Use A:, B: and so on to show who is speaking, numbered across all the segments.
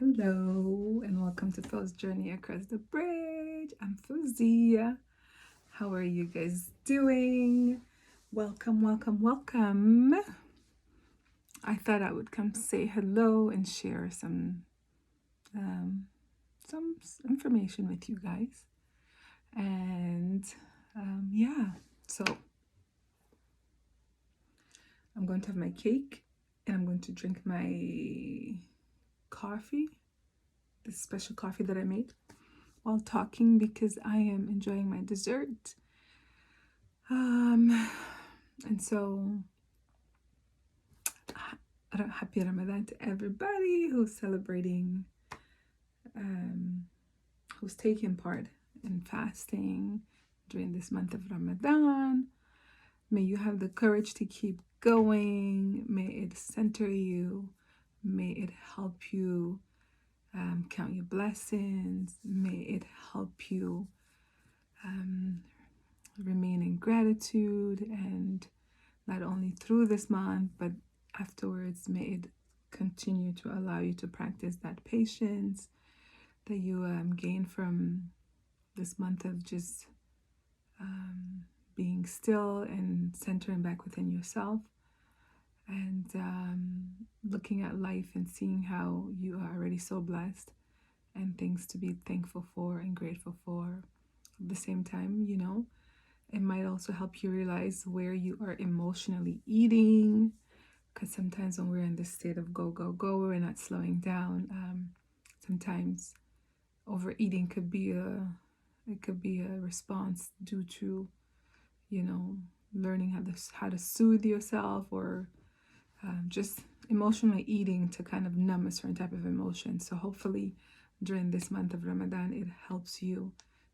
A: Hello and welcome to Phil's Journey Across the Bridge. I'm Fauzia. How are you guys doing? Welcome, welcome, welcome. I thought I would come say hello and share um, some information with you guys. And yeah, so I'm going to have my cake and I'm going to drink my coffee, this special coffee that I made, while talking because I am enjoying my dessert. And so happy Ramadan to everybody who's celebrating, who's taking part in fasting during this month of Ramadan. May you have the courage to keep going. May it center you. May it help you count your blessings. May it help you remain in gratitude, and not only through this month but afterwards, may it continue to allow you to practice that patience that you gain from this month of just being still and centering back within yourself, and looking at life and seeing how you are already so blessed and things to be thankful for and grateful for. At the same time, it might also help you realize where you are emotionally eating, because sometimes when we're in this state of go, go, go, we're not slowing down. Sometimes overeating could be a response due to, learning how to soothe yourself, or just emotionally eating to kind of numb a certain type of emotion. So hopefully during this month of Ramadan, it helps you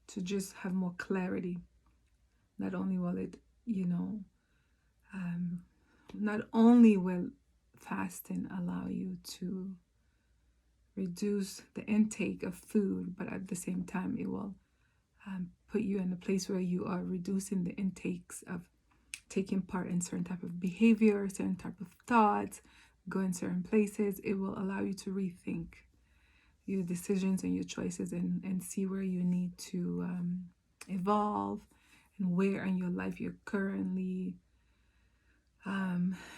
A: to just have more clarity. Not only will it, not only will fasting allow you to reduce the intake of food, but at the same time, it will put you in a place where you are reducing the intakes of taking part in certain type of behavior, certain type of thoughts, going certain places. It will allow you to rethink your decisions and your choices, and see where you need to evolve, and where in your life you're currently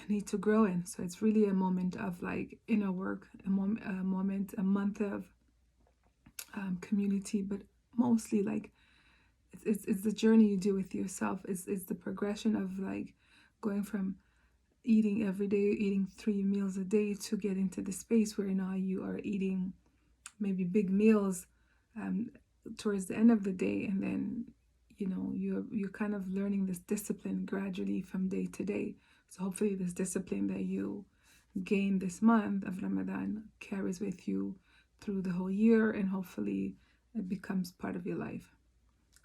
A: need to grow in. So it's really a moment of like inner work, a month of community, but mostly like it's the journey you do with yourself. It's the progression of like going from eating every day, eating 3 meals a day, to get into the space where now you are eating maybe big meals towards the end of the day, and then you're kind of learning this discipline gradually from day to day. So hopefully this discipline that you gain this month of Ramadan carries with you through the whole year, and hopefully it becomes part of your life.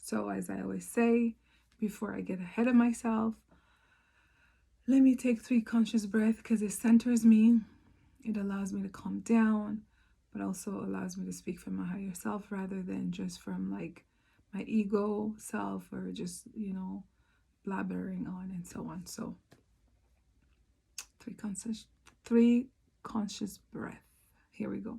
A: So as I always say, before I get ahead of myself, let me take 3 conscious breaths, because it centers me. It allows me to calm down, but also allows me to speak from my higher self rather than just from like my ego self, or just, blabbering on and so on. So 3 conscious breath. Here we go.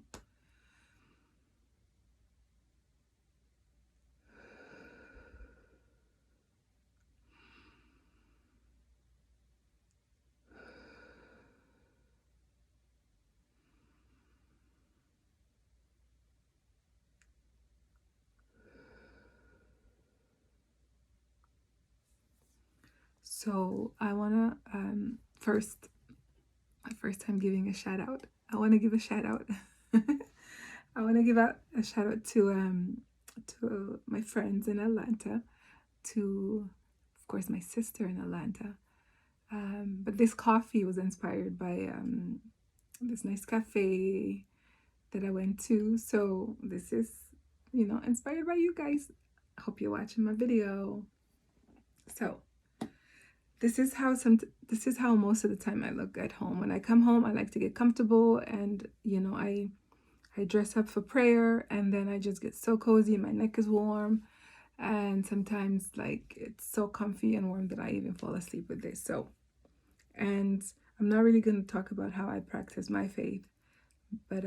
A: So I wanna first, my first time giving a shout out. I want to give a shout out. I want to give out a shout out to my friends in Atlanta, to of course my sister in Atlanta. But this coffee was inspired by this nice cafe that I went to. So this is, inspired by you guys. I hope you're watching my video. So this is how most of the time I look at home. When I come home, I like to get comfortable, and I dress up for prayer, and then I just get so cozy. My neck is warm, and sometimes like it's so comfy and warm that I even fall asleep with this. So, and I'm not really going to talk about how I practice my faith, but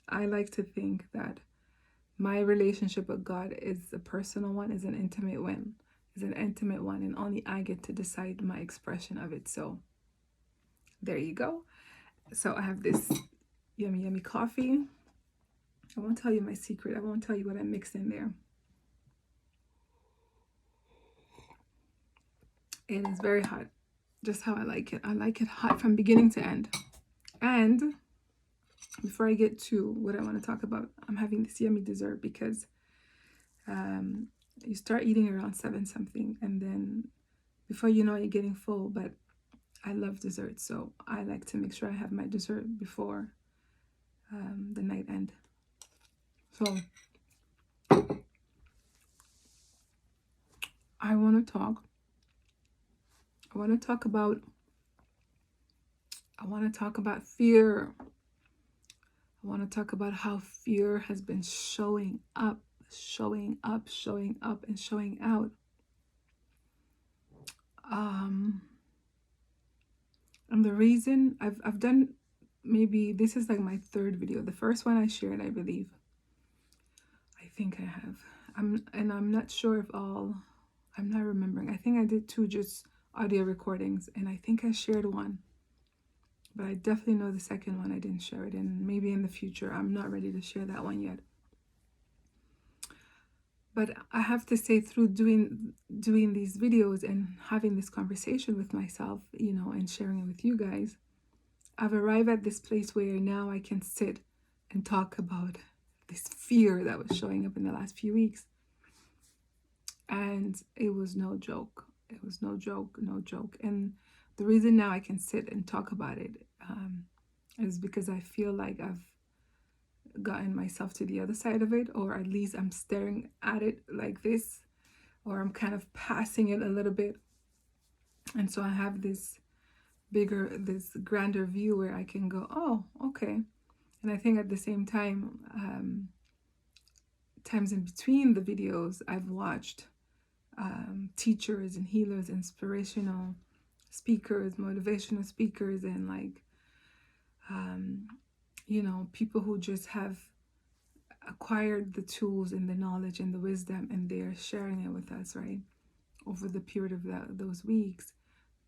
A: I like to think that my relationship with God is a personal one, is an intimate one, and only I get to decide my expression of it. So there you go. So I have this yummy, yummy coffee. I won't tell you my secret. I won't tell you what I mixed in there. It is very hot, just how I like it. I like it hot from beginning to end. And before I get to what I want to talk about, I'm having this yummy dessert because you start eating around 7 something, and then before you know it, you're getting full. But I love dessert, so I like to make sure I have my dessert before the night end. So I want to talk about fear. I want to talk about how fear has been showing up, and showing out. And the reason I've done, maybe this is like my 3rd video. The first one I shared, I believe. I think I have. I'm not sure if all. I'm not remembering. I think I did 2 just audio recordings, and I think I shared one. But I definitely know the second one I didn't share it, and maybe in the future. I'm not ready to share that one yet. But I have to say, through doing these videos and having this conversation with myself, and sharing it with you guys, I've arrived at this place where now I can sit and talk about this fear that was showing up in the last few weeks. And it was no joke. It was no joke. And the reason now I can sit and talk about it is because I feel like I've gotten myself to the other side of it, or at least I'm staring at it like this, or I'm kind of passing it a little bit. And so I have this grander view where I can go, oh, okay. And I think at the same time, times in between the videos, I've watched teachers and healers, inspirational speakers, motivational speakers, and people who just have acquired the tools and the knowledge and the wisdom, and they're sharing it with us, right, over the period of those weeks,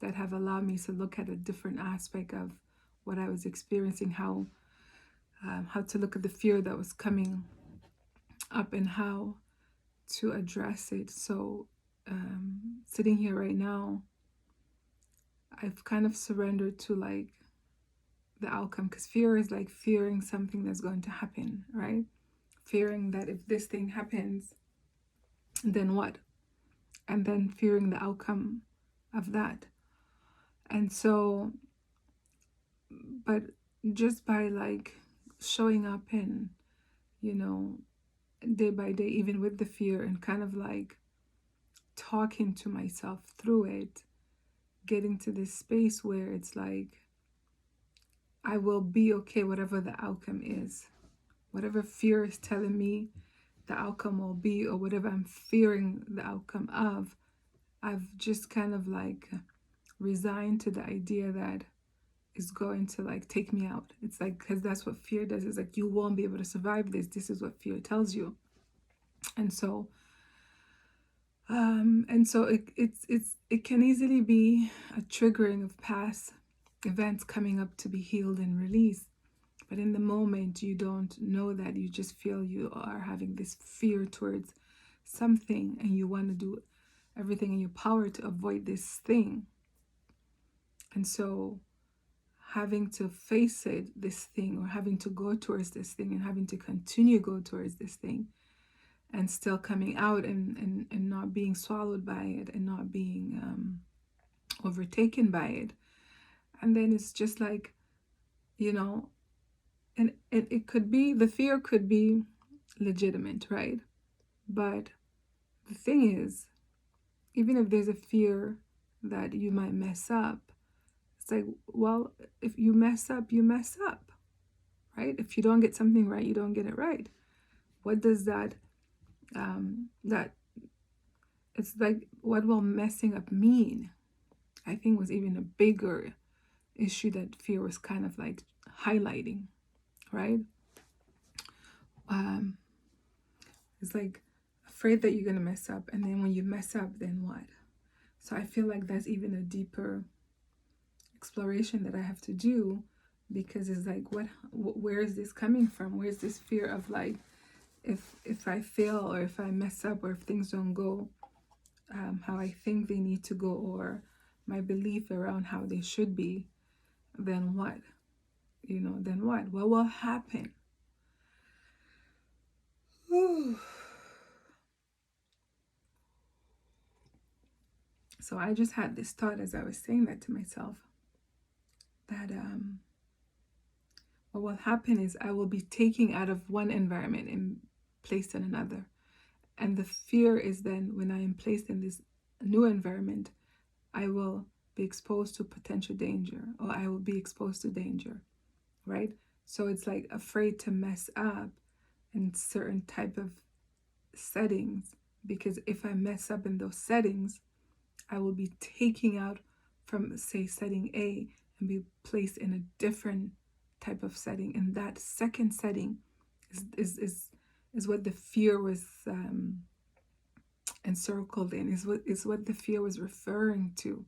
A: that have allowed me to look at a different aspect of what I was experiencing, how to look at the fear that was coming up and how to address it. So sitting here right now, I've kind of surrendered to the outcome, because fear is like fearing something that's going to happen, right? Fearing that if this thing happens, then what? And then fearing the outcome of that. And so, but just by showing up and, day by day, even with the fear, and kind of talking to myself through it, getting to this space where it's I will be okay whatever the outcome is. Whatever fear is telling me the outcome will be, or whatever I'm fearing the outcome of, I've just kind of resigned to the idea that is going to take me out. It's because that's what fear does. It's you won't be able to survive this. This is what fear tells you. And so it can easily be a triggering of past events coming up to be healed and released. But in the moment, you don't know that. You just feel you are having this fear towards something, and you want to do everything in your power to avoid this thing. And so having to face this thing, or having to go towards this thing, and having to continue go towards this thing, and still coming out and not being swallowed by it, and not being overtaken by it. And then it's just and it could be, the fear could be legitimate, right? But the thing is, even if there's a fear that you might mess up, it's well, if you mess up, you mess up, right? If you don't get something right, you don't get it right. What does that it's what will messing up mean? I think was even a bigger issue that fear was kind of highlighting, right? um, it's like afraid that you're gonna mess up, and then when you mess up, then what? So I feel like that's even a deeper exploration that I have to do, because it's like, where is this coming from? Where's this fear of like, if I fail, or if I mess up, or if things don't go how I think they need to go, or my belief around how they should be, then what? Then what? What will happen? So I just had this thought as I was saying that to myself, that what will happen is I will be taking out of one environment and placed in another. And the fear is then when I am placed in this new environment, I will be exposed to potential danger, or I will be exposed to danger, right? So it's like afraid to mess up in certain type of settings, because if I mess up in those settings, I will be taking out from, say, setting A and be placed in a different type of setting. And that second setting is what the fear was encircled in, is what the fear was referring to,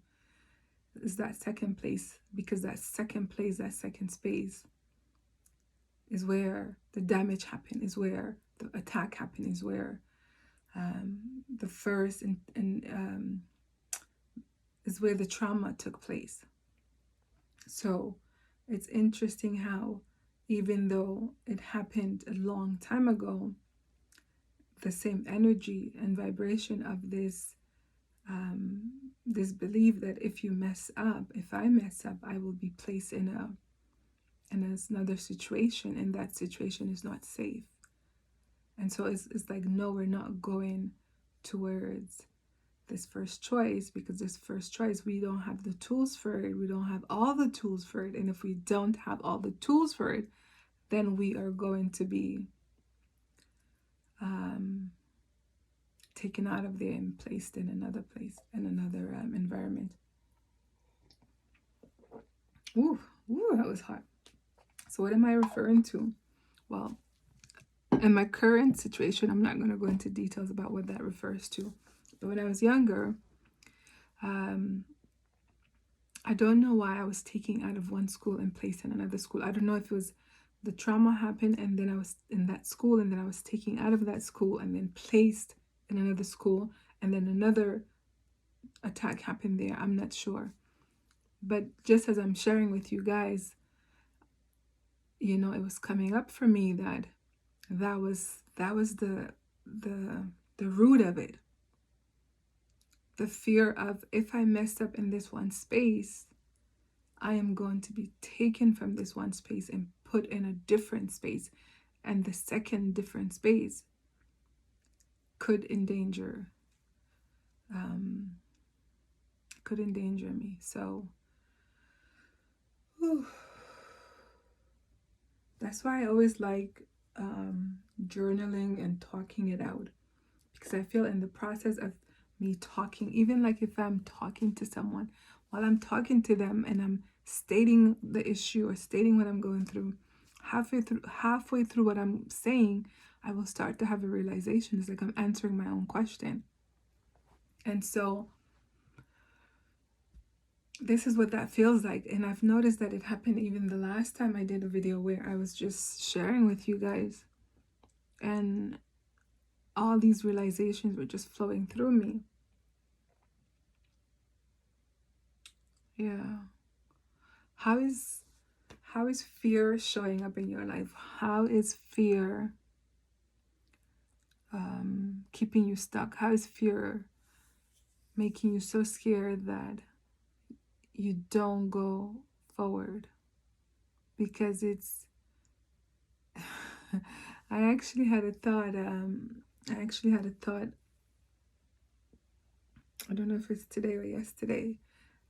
A: is that second place, because that second place, that second space is where the damage happened, is where the attack happened, is where the first and is where the trauma took place. So it's interesting how, even though it happened a long time ago, the same energy and vibration of this belief that if you mess up, if I mess up, I will be placed in another situation, and that situation is not safe. And so it's like, no, we're not going towards this first choice, because this first choice, we don't have the tools for it. We don't have all the tools for it. And if we don't have all the tools for it, then we are going to be taken out of there and placed in another place, in another environment. Ooh, that was hot. So what am I referring to? Well, in my current situation, I'm not going to go into details about what that refers to. But when I was younger, I don't know why I was taken out of one school and placed in another school. I don't know if it was the trauma happened and then I was in that school, and then I was taken out of that school and then placed in another school, and then another attack happened there. I'm not sure. But just as I'm sharing with you guys, it was coming up for me that was the root of it. The fear of, if I messed up in this one space, I am going to be taken from this one space and put in a different space. And the second different space could endanger me. So that's why I always like journaling and talking it out, because I feel in the process of me talking, even like if I'm talking to someone, while I'm talking to them and I'm stating the issue or stating what I'm going through, halfway through what I'm saying, I will start to have a realization. It's like I'm answering my own question. And so this is what that feels like. And I've noticed that it happened even the last time I did a video where I was just sharing with you guys, and all these realizations were just flowing through me. Yeah. How is fear showing up in your life? How is fear keeping you stuck? How is fear making you so scared that you don't go forward? Because it's I actually had a thought. I don't know if it's today or yesterday,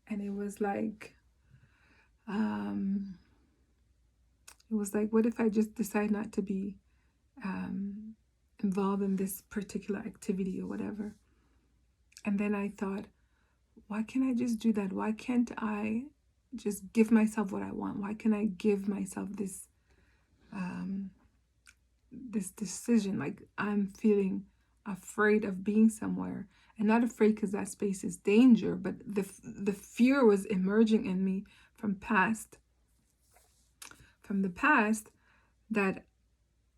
A: and it was like, what if I just decide not to be involved in this particular activity or whatever? And then I thought, why can't I just do that? Why can't I just give myself what I want? Why can't I give myself this this decision. Like, I'm feeling afraid of being somewhere, and not afraid because that space is danger, but the fear was emerging in me from the past, that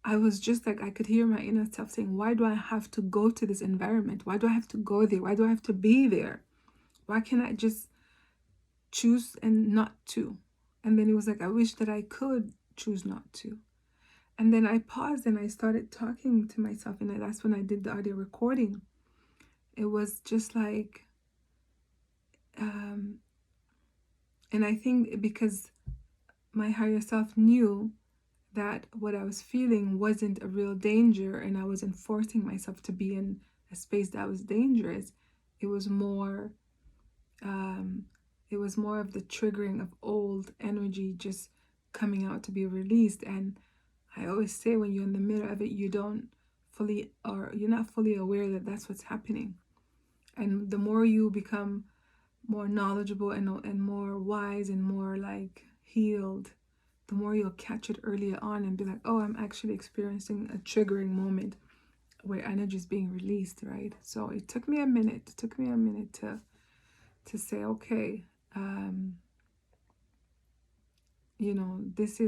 A: I was just like, I could hear my inner self saying, why do I have to go to this environment? Why do I have to go there? Why do I have to be there? Why can't I just choose and not to? And then it was like, I wish that I could choose not to. And then I paused and I started talking to myself, and that's when I did the audio recording. It was just like, and I think because my higher self knew that what I was feeling wasn't a real danger, and I wasn't forcing myself to be in a space that was dangerous. It was more, it was more of the triggering of old energy just coming out to be released. And I always say, when you're in the middle of it, you don't fully, or you're not fully aware that that's what's happening. And the more you become more knowledgeable and more wise and more like healed, the more you'll catch it earlier on and be like, oh, I'm actually experiencing a triggering moment where energy is being released, right? So it took me a minute. To say, okay, this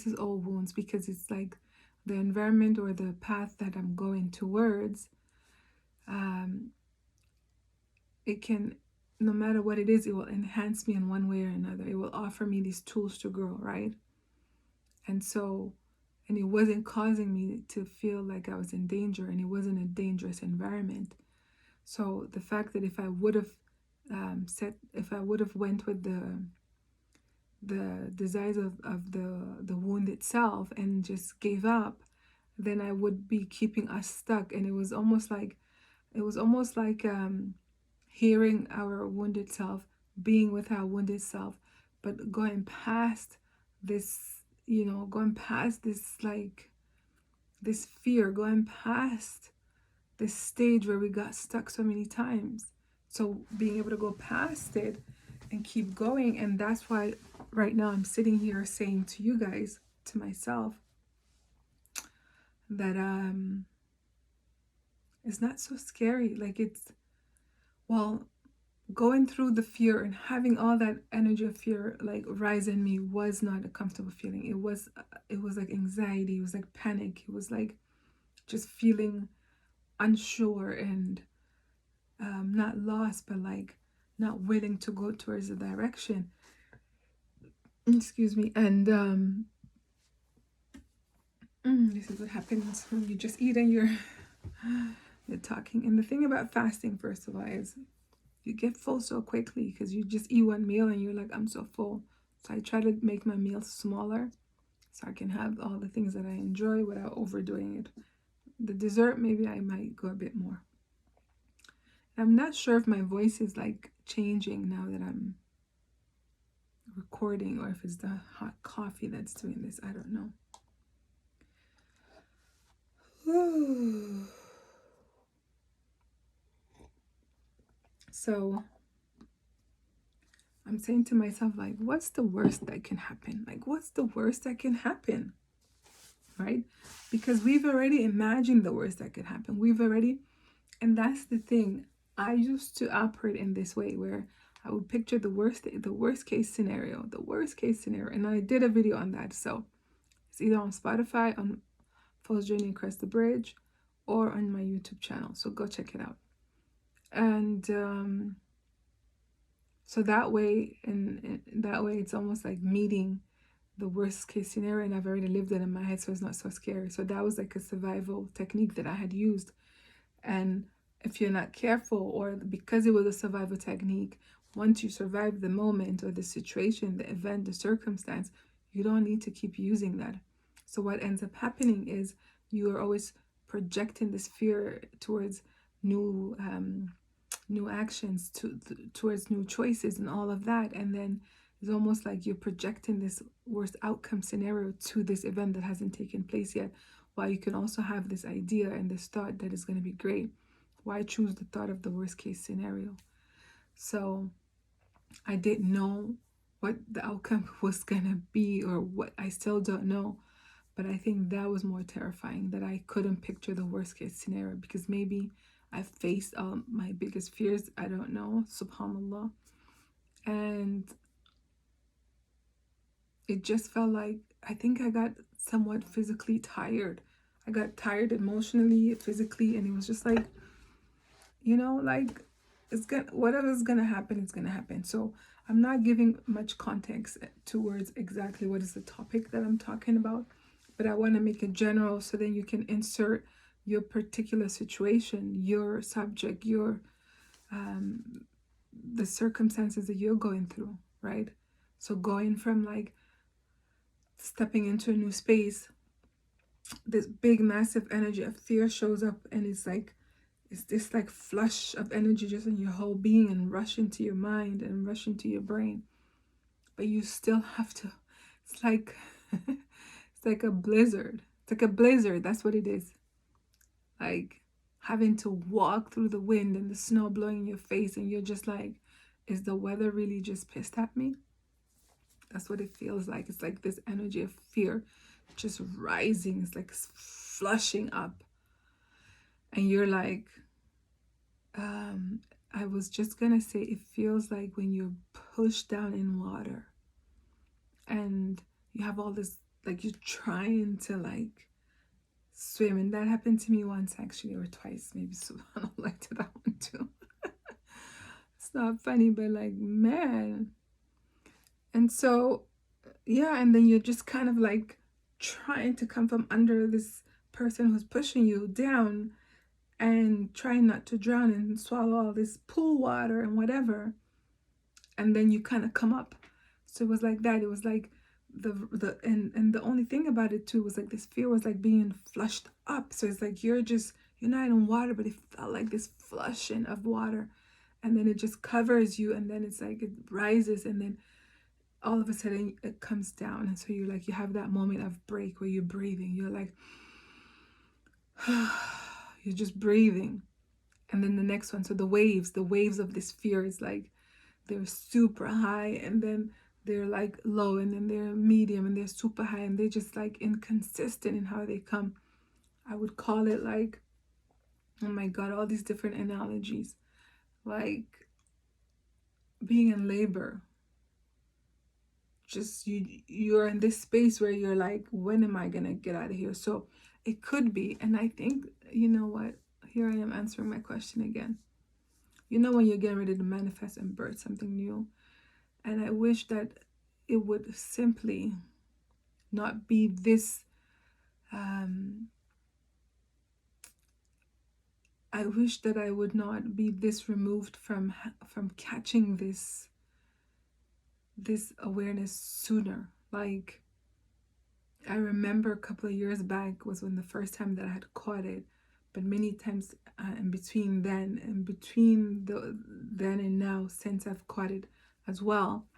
A: is old wounds, because it's like the environment or the path that I'm going towards. It can, no matter what it is, it will enhance me in one way or another. It will offer me these tools to grow, right? And it wasn't causing me to feel like I was in danger, and it wasn't a dangerous environment. So the fact that if I would have went with the desires of the wound itself and just gave up, then I would be keeping us stuck. And it was almost like hearing our wounded self, being with our wounded self, but going past this, going past this, like, this fear, going past this stage where we got stuck so many times. So being able to go past it and keep going. And that's why right now I'm sitting here saying to you guys, to myself, that it's not so scary. Like, going through the fear and having all that energy of fear like rise in me was not a comfortable feeling. It was like anxiety. It was like panic. It was like just feeling unsure and not lost, but like not willing to go towards the direction. Excuse me. And this is what happens when you just eat and you're talking. And the thing about fasting, first of all, is you get full so quickly because you just eat one meal and you're like, I'm so full. So I try to make my meals smaller so I can have all the things that I enjoy without overdoing it. The dessert, maybe I might go a bit more. I'm not sure if my voice is like changing now that I'm recording, or if it's the hot coffee that's doing this. I don't know. So I'm saying to myself, like, what's the worst that can happen? Like, what's the worst that can happen? Right? Because we've already imagined the worst that could happen. And that's the thing. I used to operate in this way where I would picture the worst case scenario, and I did a video on that. So it's either on Spotify, on Falls Journey Across the Bridge, or on my YouTube channel. So go check it out. And so that way, it's almost like meeting the worst case scenario, and I've already lived it in my head, so it's not so scary. So that was like a survival technique that I had used. And if you're not careful, or because it was a survival technique, once you survive the moment or the situation, the event, the circumstance, you don't need to keep using that. So what ends up happening is you are always projecting this fear towards new actions, towards new choices and all of that. And then it's almost like you're projecting this worst outcome scenario to this event that hasn't taken place yet, while you can also have this idea and this thought that is going to be great. Why choose the thought of the worst case scenario? So I didn't know what the outcome was going to be, or what I still don't know. But I think that was more terrifying, that I couldn't picture the worst case scenario, because maybe I faced my biggest fears. I don't know, subhanallah. And it just felt like, I think I got somewhat physically tired. I got tired emotionally, physically, and it was just like, like, whatever's gonna happen, it's gonna happen. So I'm not giving much context towards exactly what is the topic that I'm talking about, but I want to make it general so then you can insert your particular situation, your subject, your the circumstances that you're going through, right? So going from like stepping into a new space, this big massive energy of fear shows up, and it's this like flush of energy just in your whole being, and rush into your mind and rush into your brain. But you still have to, it's like it's like a blizzard. It's like a blizzard, that's what it is. Like having to walk through the wind and the snow blowing in your face, and you're just like, is the weather really just pissed at me? That's what it feels like. It's like this energy of fear just rising. It's like flushing up. And you're like, I was just gonna say, it feels like when you're pushed down in water and you have all this, like, you're trying to like swim. And that happened to me once actually, or twice maybe. Subhanallah, to that one too. It's not funny, but like, man. And so, yeah, and then you're just kind of like trying to come from under this person who's pushing you down, and trying not to drown and swallow all this pool water and whatever. And then you kind of come up. So it was like that. It was like and the only thing about it too was like this fear was like being flushed up. So it's like you're not in water, but it felt like this flushing of water. And then it just covers you, and then it's like it rises, and then all of a sudden it comes down. And so you're like, you have that moment of break where you're breathing. You're like, you're just breathing. And then the next one, so the waves of this fear is like, they're super high, and then they're like low, and then they're medium, and they're super high, and they're just like inconsistent in how they come. I would call it like, oh my God, all these different analogies, like being in labor. Just you're in this space where you're like, when am I gonna get out of here? So it could be, and I think, you know what, here I am answering my question again. When you're getting ready to manifest and birth something new, and I wish that it would simply not be this I wish that I would not be this removed from catching this awareness sooner. Like, I remember a couple of years back was when the first time that I had caught it, but many times in between then and between then and now, since I've caught it as well,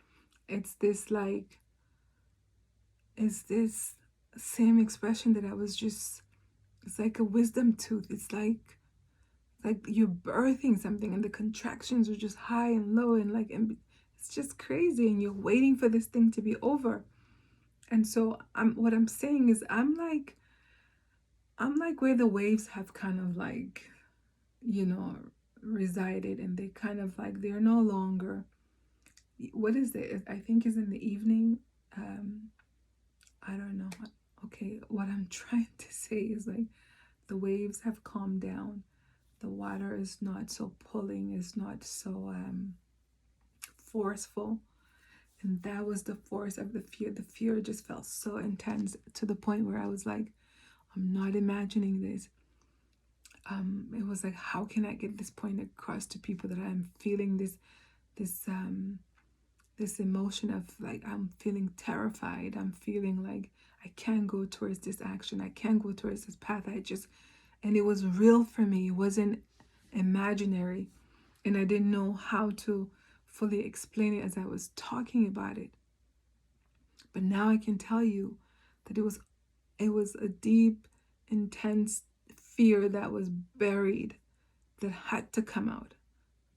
A: it's this same expression that I was just, it's like a wisdom tooth. It's like you're birthing something, and the contractions are just high and low, and like, and it's just crazy, and you're waiting for this thing to be over. And so what I'm saying is, I'm like where the waves have kind of like, resided, and they kind of like, they're no longer, what is it? I think is in the evening. I don't know. Okay, what I'm trying to say is like, the waves have calmed down. The water is not so pulling, is not so forceful. And that was the force of the fear. The fear just felt so intense, to the point where I was like, I'm not imagining this. It was like, how can I get this point across to people that I'm feeling this emotion of like, I'm feeling terrified. I'm feeling like I can't go towards this action. I can't go towards this path. And it was real for me. It wasn't imaginary. And I didn't know how to fully explain it as I was talking about it. But now I can tell you that it was a deep, intense fear that was buried, that had to come out.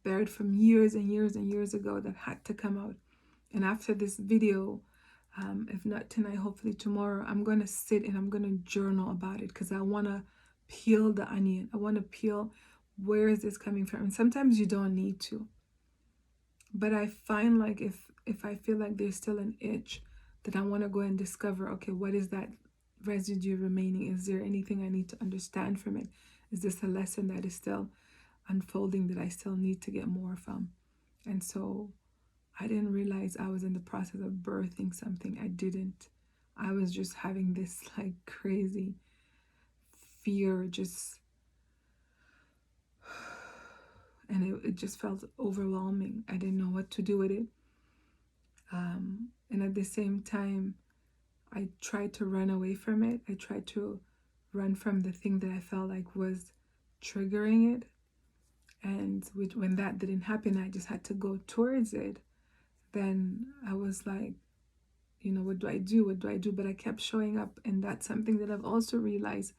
A: Buried from years and years and years ago, that had to come out. And after this video, If not tonight, hopefully tomorrow, I'm going to sit and I'm going to journal about it, because I want to peel the onion. I want to peel, where is this coming from? And sometimes you don't need to. But I find like if I feel like there's still an itch, that I want to go and discover, okay, what is that residue remaining? Is there anything I need to understand from it? Is this a lesson that is still unfolding that I still need to get more from? And so I didn't realize I was in the process of birthing something. I didn't. I was just having this like crazy fear, just, and it just felt overwhelming. I didn't know what to do with it. And at the same time, I tried to run away from it. I tried to run from the thing that I felt like was triggering it. And when that didn't happen, I just had to go towards it. Then I was like, what do I do? What do I do? But I kept showing up. And that's something that I've also realized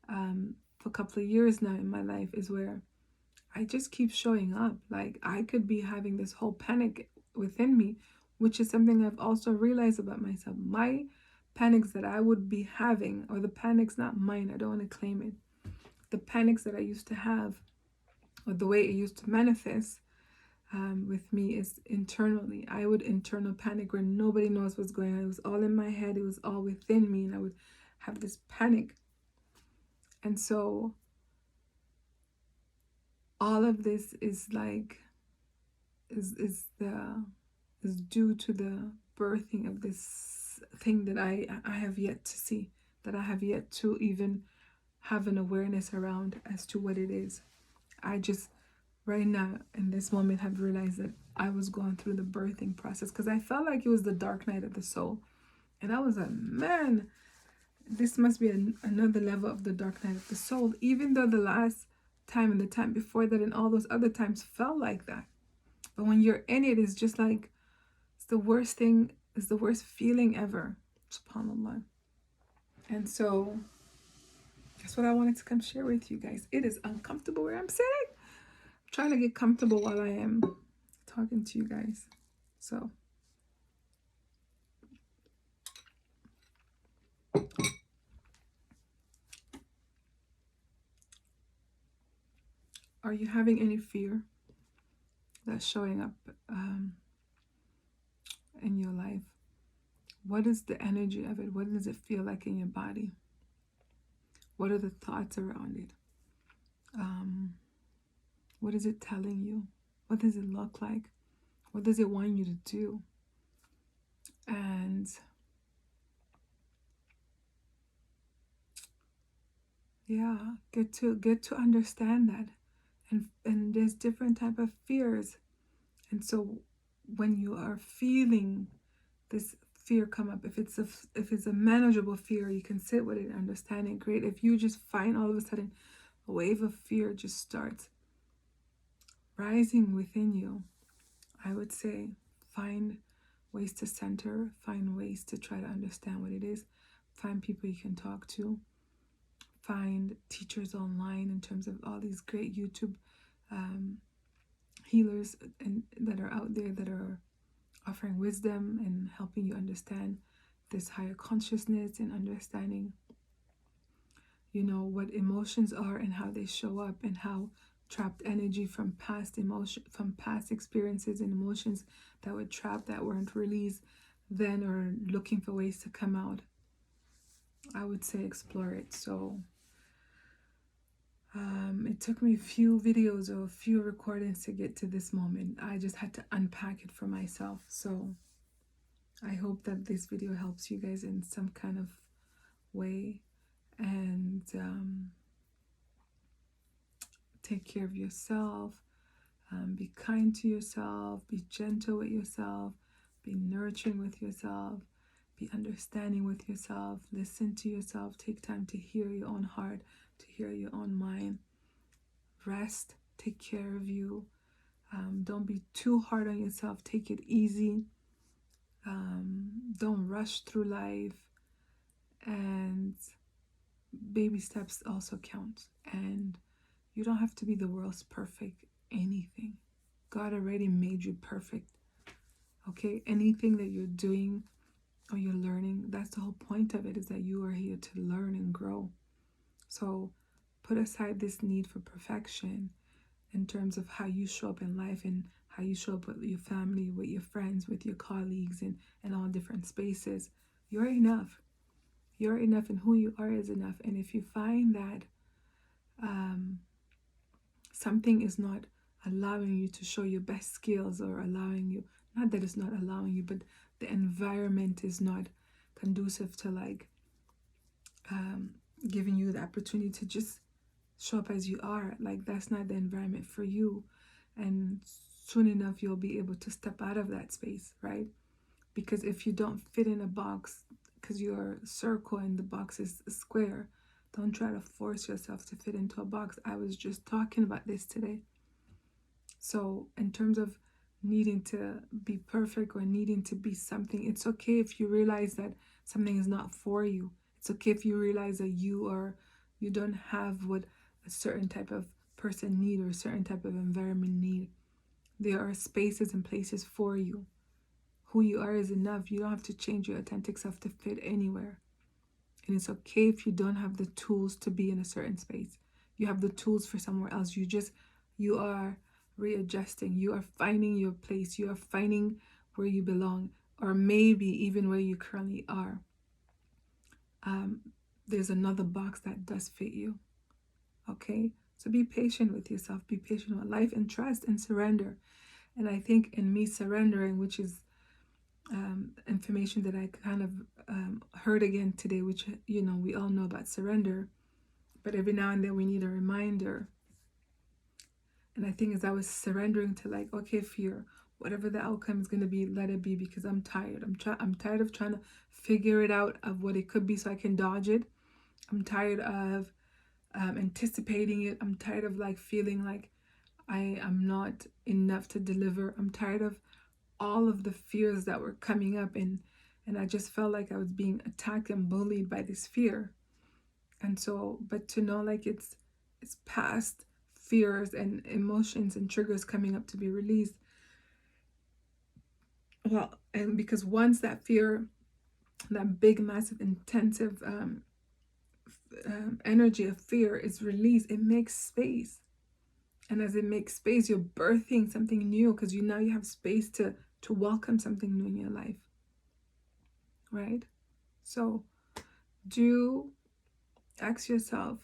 A: for a couple of years now in my life, is where I just keep showing up. Like, I could be having this whole panic within me, which is something I've also realized about myself. My panics that I would be having, or the panics, not mine, I don't want to claim it, the panics that I used to have, or the way it used to manifest with me, is internally. I would internal panic where nobody knows what's going on. It was all in my head. It was all within me, and I would have this panic. And so all of this is like, is due to the birthing of this thing that I have yet to see, that I have yet to even have an awareness around as to what it is. I just right now in this moment have realized that I was going through the birthing process, because I felt like it was the dark night of the soul. And I was like, man, this must be another level of the dark night of the soul, even though the last time and the time before that and all those other times felt like that. But when you're in it, it's just like, it's the worst thing, it's the worst feeling ever. SubhanAllah. And so that's what I wanted to come share with you guys. It is uncomfortable where I'm sitting. I'm trying to get comfortable while I am talking to you guys. So are you having any fear that's showing up in your life? What is the energy of it? What does it feel like in your body? What are the thoughts around it? What is it telling you? What does it look like? What does it want you to do? And yeah, get to understand that. And there's different type of fears. And so when you are feeling this fear come up, if it's a manageable fear, you can sit with it and understand it, great. If you just find all of a sudden a wave of fear just starts rising within you, I would say find ways to center, find ways to try to understand what it is, find people you can talk to, find teachers online in terms of all these great YouTube healers and that are out there that are offering wisdom and helping you understand this higher consciousness and understanding, what emotions are and how they show up, and how trapped energy from past experiences and emotions that were trapped, that weren't released, then are looking for ways to come out. I would say explore it. So it took me a few videos or a few recordings to get to this moment. I just had to unpack it for myself. So I hope that this video helps you guys in some kind of way. And take care of yourself. Be kind to yourself. Be gentle with yourself. Be nurturing with yourself. Be understanding with yourself. Listen to yourself. Take time to hear your own heart, to hear your own mind. Rest. Take care of you. Don't be too hard on yourself. Take it easy. Don't rush through life. And baby steps also count. And you don't have to be the world's perfect anything. God already made you perfect. Okay? Anything that you're doing or you're learning. That's the whole point of it, is that you are here to learn and grow. So put aside this need for perfection in terms of how you show up in life and how you show up with your family, with your friends, with your colleagues, and all different spaces. You're enough. You're enough, and who you are is enough. And if you find that something is not allowing you to show your best skills, or allowing you, not that it's not allowing you, but the environment is not conducive to like giving you the opportunity to just show up as you are, like that's not the environment for you. And soon enough you'll be able to step out of that space, right? Because if you don't fit in a box because you're a circle and the box is a square, don't try to force yourself to fit into a box. I was just talking about this today. So in terms of needing to be perfect or needing to be something, it's okay if you realize that something is not for you. It's okay if you realize that you don't have what a certain type of person need or a certain type of environment need. There are spaces and places for you. Who you are is enough. You don't have to change your authentic self to fit anywhere. And it's okay if you don't have the tools to be in a certain space. You have the tools for somewhere else. You are readjusting. You are finding your place. You are finding where you belong, or maybe even where you currently are. There's another box that does fit you. Okay? So be patient with yourself. Be patient with life, and trust and surrender. And I think in me surrendering, which is information that I kind of heard again today, which, we all know about surrender, but every now and then we need a reminder. And I think as I was surrendering to like, okay, fear, whatever the outcome is going to be, let it be, because I'm tired. I'm tired of trying to figure it out of what it could be so I can dodge it. I'm tired of anticipating it. I'm tired of like feeling like I am not enough to deliver. I'm tired of all of the fears that were coming up, and I just felt like I was being attacked and bullied by this fear. And so, but to know like it's past fears and emotions and triggers coming up to be released. Well, and because once that fear, that big, massive, intensive energy of fear is released, it makes space. And as it makes space, you're birthing something new, because you have space to welcome something new in your life, right? So do ask yourself,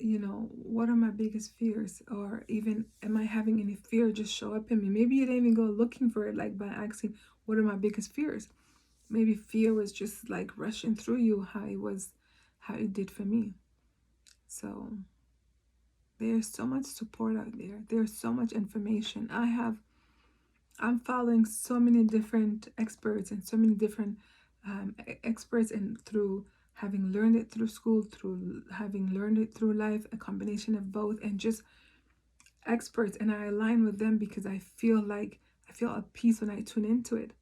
A: what are my biggest fears? Or even, am I having any fear just show up in me? Maybe you didn't even go looking for it, like by asking, what are my biggest fears? Maybe fear was just like rushing through you, how it did for me. So there's so much support out there. There's so much information. I'm following so many different experts, and so many different experts, and through having learned it through school, through having learned it through life, a combination of both, and just experts. And I align with them because I feel at peace when I tune into it.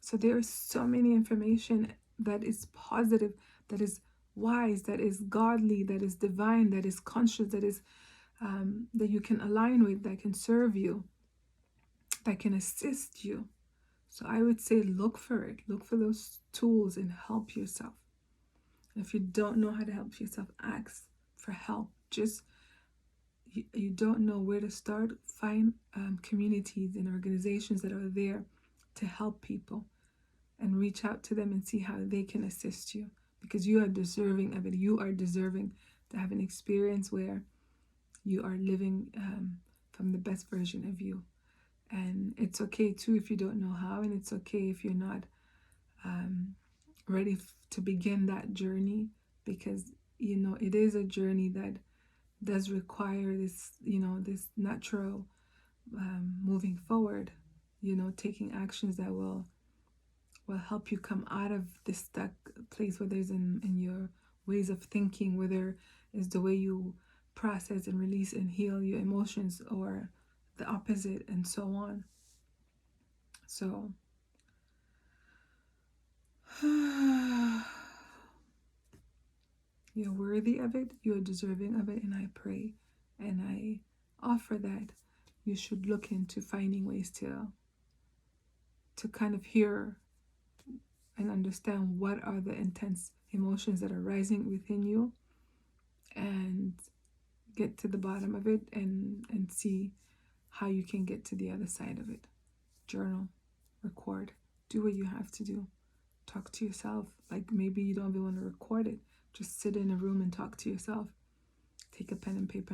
A: So there is so many information that is positive, that is wise, that is godly, that is divine, that is conscious, that is that you can align with, that can serve you, that can assist you. So I would say look for it. Look for those tools and help yourself. And if you don't know how to help yourself, ask for help. Just you don't know where to start, find communities and organizations that are there to help people, and reach out to them and see how they can assist you, because you are deserving of it. You are deserving to have an experience where you are living from the best version of you. And it's okay too if you don't know how, and it's okay if you're not ready to begin that journey, because it is a journey that does require this this natural moving forward, taking actions that will help you come out of this stuck place, whether it's in your ways of thinking, whether it's the way you process and release and heal your emotions, or the opposite, and so on. So you're worthy of it, you're deserving of it, and I pray and I offer that you should look into finding ways to kind of hear and understand what are the intense emotions that are rising within you, and get to the bottom of it, and see how you can get to the other side of it. Journal, record, do what you have to do. Talk to yourself. Like, maybe you don't even want to record it. Just sit in a room and talk to yourself. Take a pen and paper